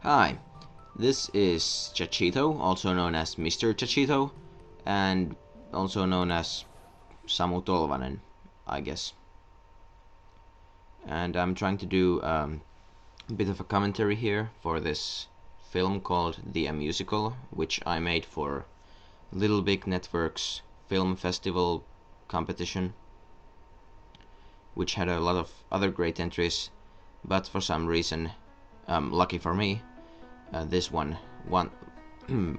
Hi, this is Chachito, also known as Mr. Chachito, and also known as Samu Tolvanen, I guess. And I'm trying to do a bit of a commentary here for this film called The Amusical, which I made for Little Big Network's film festival competition, which had a lot of other great entries, but for some reason, lucky for me, this one won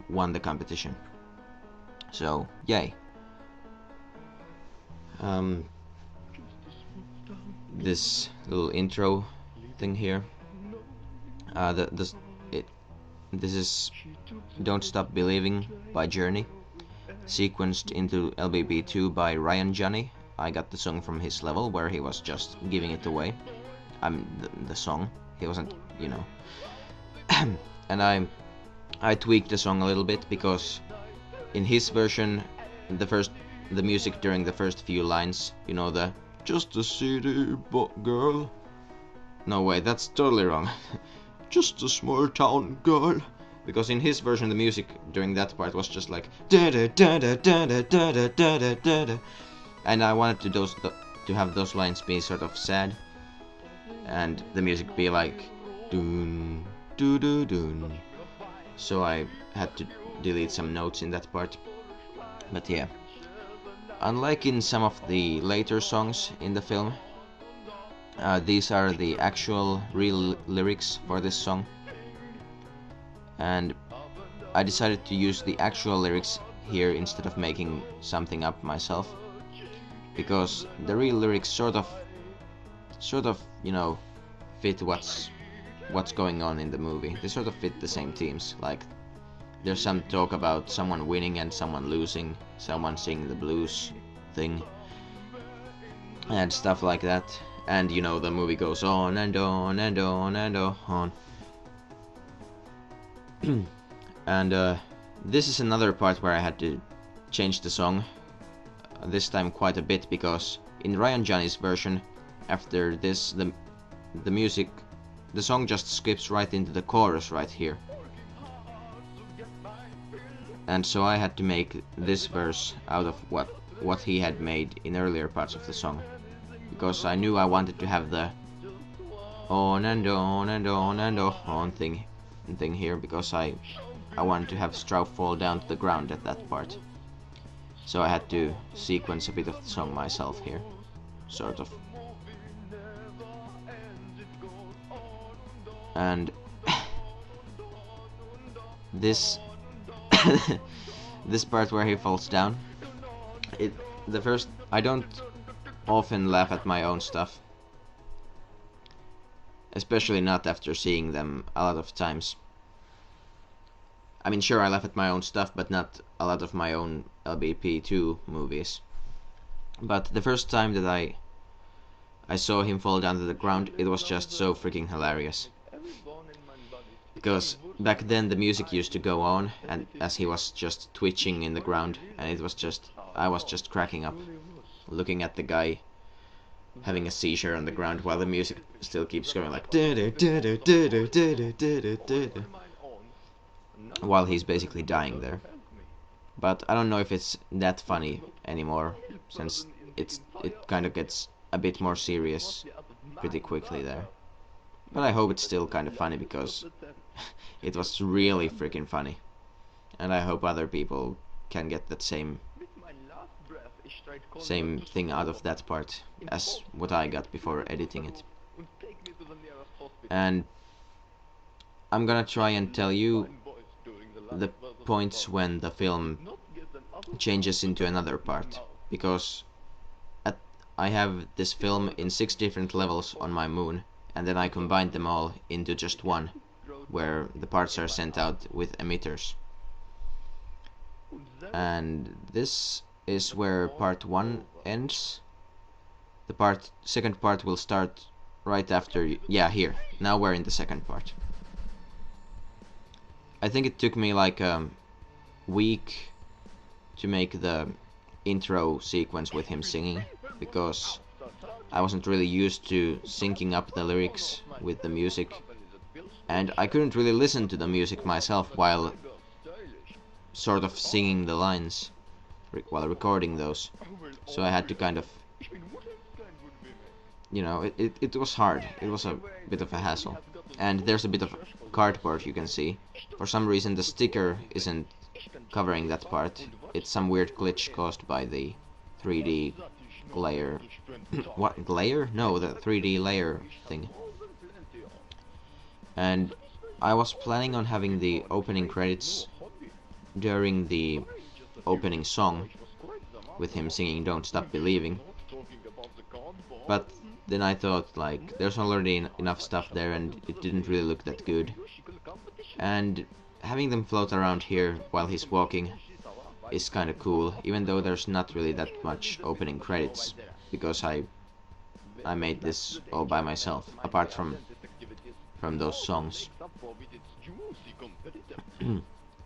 won the competition. So yay! This little intro thing here. This is "Don't Stop Believing" by Journey, sequenced into LBB2 by Ryan Johnny. I got the song from his level where he was just giving it away. The song. He wasn't, and I tweaked the song a little bit because in his version, the music during the first few lines, the "just a city girl." No way, that's totally wrong. Just a small town girl. Because in his version, the music during that part was just like da da da da da da da da da da da, and I wanted to have those lines be sort of sad, and the music be like doon doo doo doon. So I had to delete some notes in that part. But yeah, unlike in some of the later songs in the film, these are the actual real lyrics for this song, and I decided to use the actual lyrics here instead of making something up myself, because the real lyrics sort of fit what's going on in the movie. They sort of fit the same themes. Like, there's some talk about someone winning and someone losing, someone singing the blues thing, and stuff like that. And the movie goes on and on and on and on. And this is another part where I had to change the song, this time quite a bit, because in Ryan Johnny's version, after this, the song just skips right into the chorus right here. And so I had to make this verse out of what he had made in earlier parts of the song, because I knew I wanted to have the on and on and on and on thing here, because I wanted to have Strauff fall down to the ground at that part. So I had to sequence a bit of the song myself here, sort of. And this this part where he falls down, I don't often laugh at my own stuff, especially not after seeing them a lot of times. I mean, sure, I laugh at my own stuff, but not a lot of my own LBP2 movies. But the first time that I saw him fall down to the ground, it was just so freaking hilarious. Because back then the music used to go on, and as he was just twitching in the ground, and I was just cracking up, looking at the guy having a seizure on the ground while the music still keeps going like while he's basically dying there. But I don't know if it's that funny anymore, since it kind of gets a bit more serious pretty quickly there. But I hope it's still kind of funny, because it was really freaking funny, and I hope other people can get that same thing out of that part as what I got before editing it. And I'm gonna try and tell you the points when the film changes into another part, because I have this film in 6 different levels on my moon, and then I combined them all into just one, where the parts are sent out with emitters. And this is where part 1 ends. The second part will start right after, here. Now we're in the second part. I think it took me like a week to make the intro sequence with him singing, because I wasn't really used to syncing up the lyrics with the music and I couldn't really listen to the music myself while sort of singing the lines while recording those. So I had to kind of, you know, it was hard. It was a bit of a hassle. And there's a bit of cardboard, you can see. For some reason the sticker isn't covering that part. It's some weird glitch caused by the 3D layer. What, layer? No, the 3D layer thing. And I was planning on having the opening credits during the opening song with him singing Don't Stop Believing, but then I thought, like, there's already enough stuff there and it didn't really look that good, and having them float around here while he's walking is kinda cool, even though there's not really that much opening credits, because I made this all by myself, apart from those songs.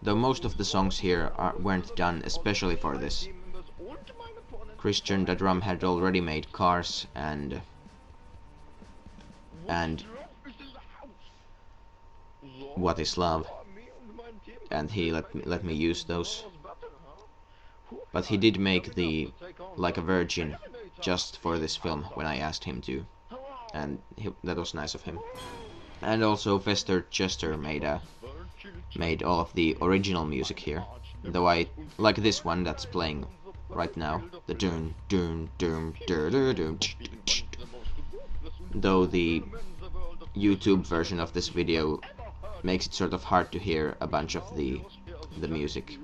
Though most of the songs here weren't done especially for this. Christian the Drum had already made Cars and What is Love, and he let me use those. But he did make the Like a Virgin just for this film when I asked him to, and that was nice of him. And also Fester Chester made all of the original music here, though I like this one that's playing right now, the dun dun dun dun dun dun, though the YouTube version of this video makes it sort of hard to hear a bunch of the music,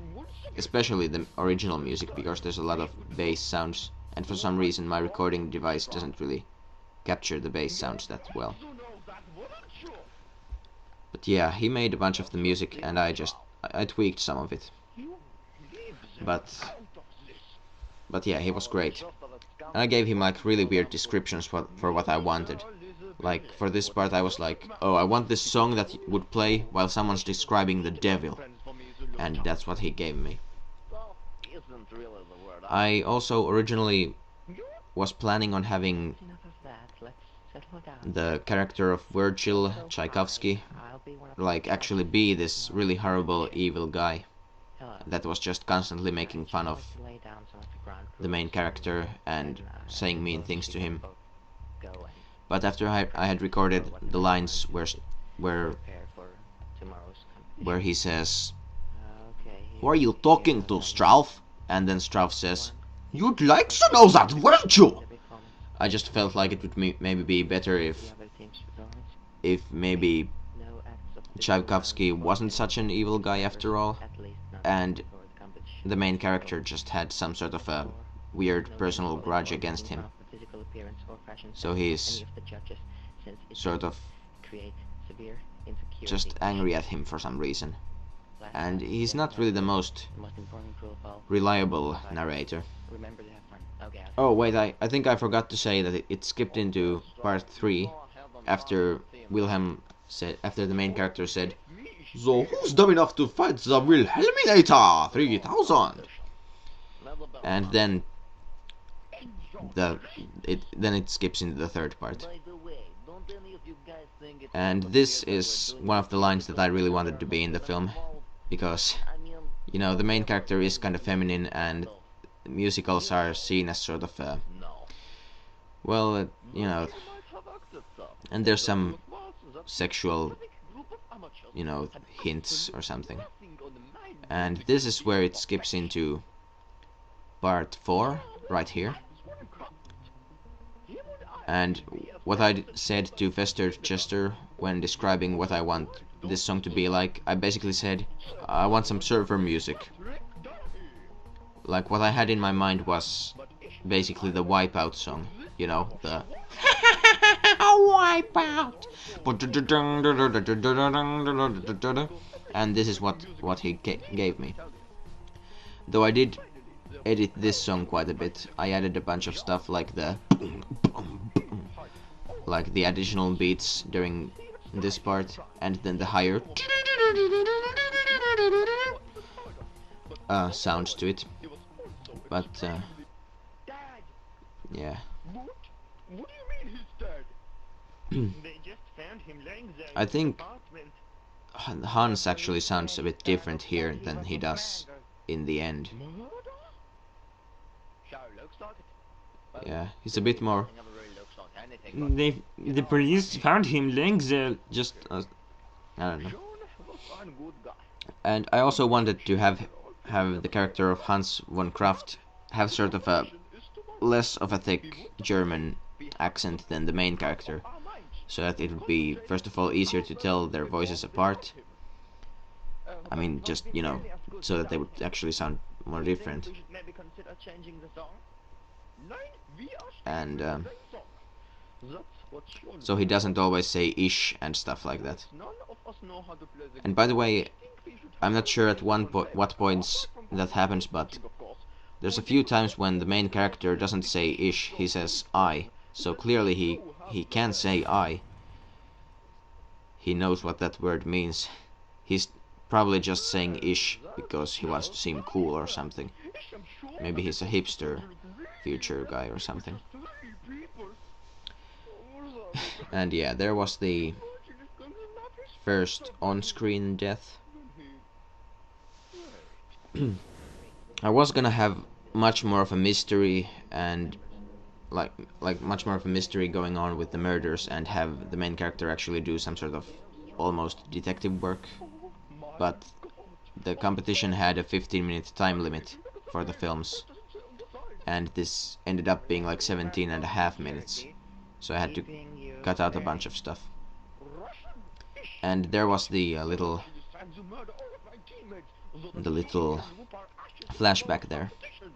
especially the original music, because there's a lot of bass sounds, and for some reason my recording device doesn't really capture the bass sounds that well. But yeah, he made a bunch of the music and I tweaked some of it. But yeah, he was great. And I gave him like really weird descriptions for what I wanted. Like for this part I was like, oh, I want this song that would play while someone's describing the devil. And that's what he gave me. I also originally was planning on having the character of Virgil Tchaikovsky like actually be this really horrible evil guy that was just constantly making fun of the main character and saying mean things to him. But after I had recorded the lines where he says, "Who are you talking to, Strauff?" and then Strauff says, "You'd like to know that, wouldn't you?" I just felt like it would maybe be better if maybe Tchaikovsky wasn't such an evil guy after all, and the main character just had some sort of a weird personal grudge against him. So he's sort of just angry at him for some reason. And he's not really the most reliable narrator. Oh wait, I think I forgot to say that it skipped into part 3 after the main character said, "So who's dumb enough to fight the Wilhelminator 3000?" And then it skips into the third part. And this is one of the lines that I really wanted to be in the film, because, you know, the main character is kind of feminine and musicals are seen as sort of you know, and there's some sexual, you know, hints or something. And this is where it skips into part 4 right here. And what I said to Fester Chester when describing what I want this song to be like, I basically said, I want some surfer music. Like, what I had in my mind was basically the Wipeout song, you know, the Wipeout. And this is what he gave me. Though I did edit this song quite a bit. I added a bunch of stuff like the additional beats during this part, and then the higher sounds to it. But yeah. What do you mean he's dead? They just I think Hans actually sounds a bit different here than he does in the end. Yeah, he's a bit more. The police found him laying there. Just I don't know. And I also wanted to have the character of Hans von Kraft have sort of a less of a thick German accent than the main character, so that it would be first of all easier to tell their voices apart. I mean, just so that they would actually sound more different. And so he doesn't always say ish and stuff like that. And by the way, I'm not sure at what points that happens, but there's a few times when the main character doesn't say ish, he says I. So clearly he can say I. He knows what that word means. He's probably just saying ish because he wants to seem cool or something. Maybe he's a hipster future guy or something. And yeah, there was the first on-screen death. I was gonna have much more of a mystery and like much more of a mystery going on with the murders and have the main character actually do some sort of almost detective work, but the competition had a 15-minute time limit for the films, and this ended up being like 17.5 minutes, so I had to cut out a bunch of stuff. And there was the little flashback there.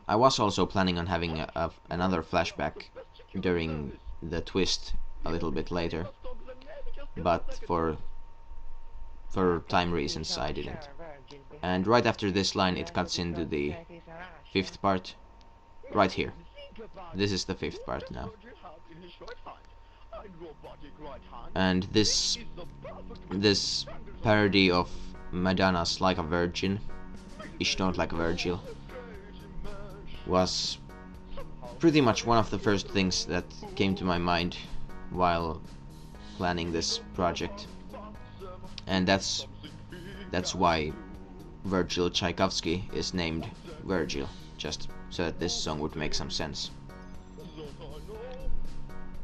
I was also planning on having another flashback during the twist a little bit later, but for time reasons I didn't. And right after this line it cuts into the fifth part, right here. This is the fifth part now. And this parody of Madonna's Like a Virgin, Ich Don't Like Virgil, was pretty much one of the first things that came to my mind while planning this project. And that's why Virgil Tchaikovsky is named Virgil, just so that this song would make some sense.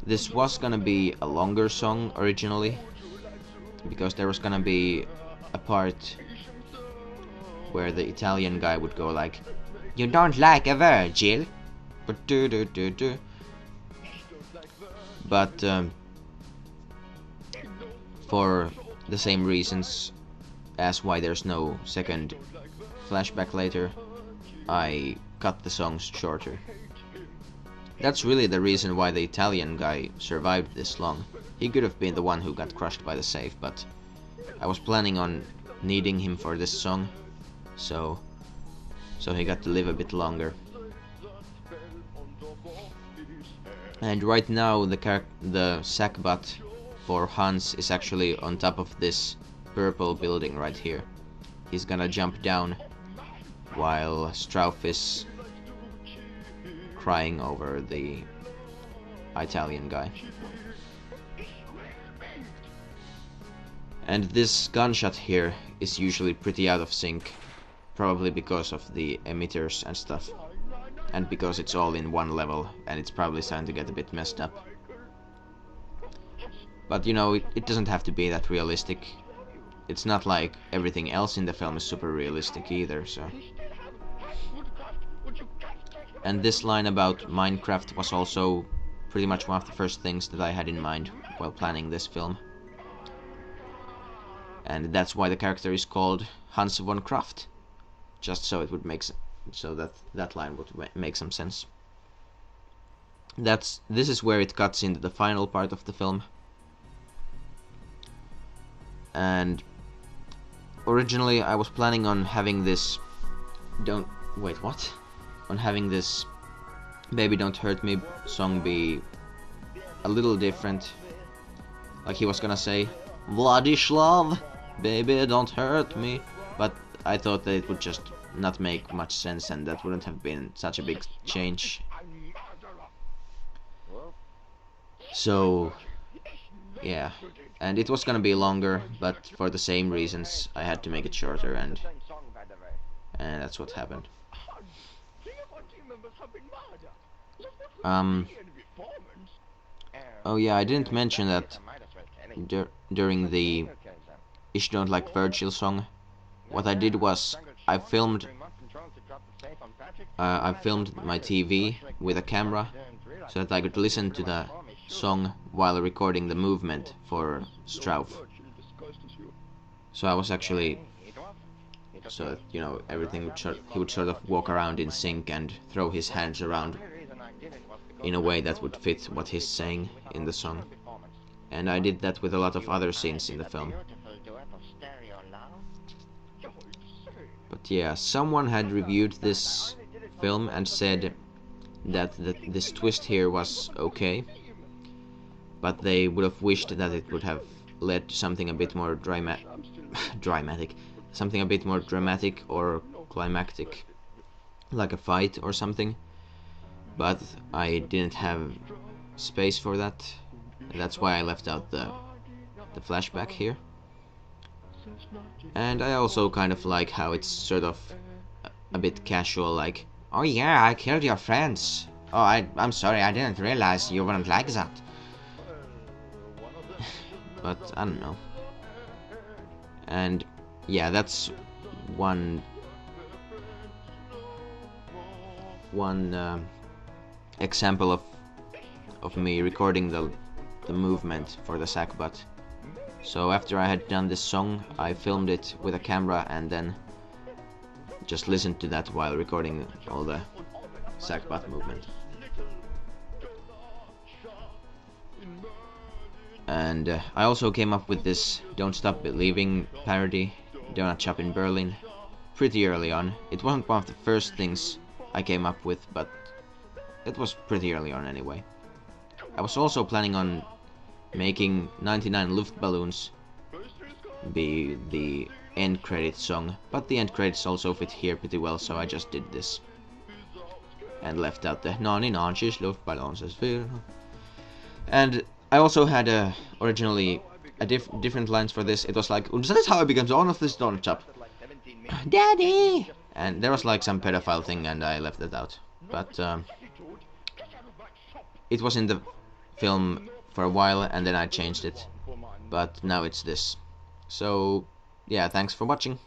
This was gonna be a longer song originally, because there was gonna be a part where the Italian guy would go like, "You don't like a Virgil?" But for the same reasons as why there's no second flashback later, I cut the songs shorter. That's really the reason why the Italian guy survived this long. He could have been the one who got crushed by the safe, but I was planning on needing him for this song, so he got to live a bit longer. And right now the sack butt for Hans is actually on top of this purple building right here. He's gonna jump down while Strauff is crying over the Italian guy. And this gunshot here is usually pretty out of sync, probably because of the emitters and stuff, and because it's all in one level and it's probably starting to get a bit messed up. But it doesn't have to be that realistic. It's not like everything else in the film is super realistic either, so. And this line about Minecraft was also pretty much one of the first things that I had in mind while planning this film. And that's why the character is called Hans von Kraft, just so it would so that line would make some sense. This is where it cuts into the final part of the film. And originally I was planning on having this on having this Baby Don't Hurt Me song be a little different. Like he was gonna say, Vladislav, baby don't hurt me, but I thought that it would just not make much sense and that wouldn't have been such a big change. So yeah, And it was gonna be longer, but for the same reasons I had to make it shorter, and that's what happened. Oh yeah, I didn't mention that during the "Ish Don't Like Virgil" song, what I did was I filmed my TV with a camera so that I could listen to the song while recording the movement for Strauff. So I was actually, so that, you know, everything would he would sort of walk around in sync and throw his hands around in a way that would fit what he's saying in the song. And I did that with a lot of other scenes in the film. But yeah, someone had reviewed this film and said that this twist here was okay, but they would have wished that it would have led to something a bit more dramatic, something a bit more dramatic or climactic, like a fight or something. But I didn't have space for that. That's why I left out the flashback here. And I also kind of like how it's sort of a bit casual, like, oh yeah, I killed your friends. Oh, I'm sorry, I didn't realize you wouldn't like that. But I don't know. And yeah, that's one example of me recording the movement for the sack butt. So after I had done this song, I filmed it with a camera and then just listened to that while recording all the sack butt movement. And I also came up with this "Don't Stop Believing" parody, Donut Shop in Berlin, pretty early on. It wasn't one of the first things I came up with, but it was pretty early on anyway. I was also planning on making 99 Luftballons be the end credits song, but the end credits also fit here pretty well, so I just did this. And left out the 99 Luftballons. And I also had originally different lines for this. It was like, "Und that is how I became the owner of this donut shop. Daddy!" And there was like some pedophile thing and I left it out. But it was in the film for a while and then I changed it. But now it's this. So yeah, thanks for watching.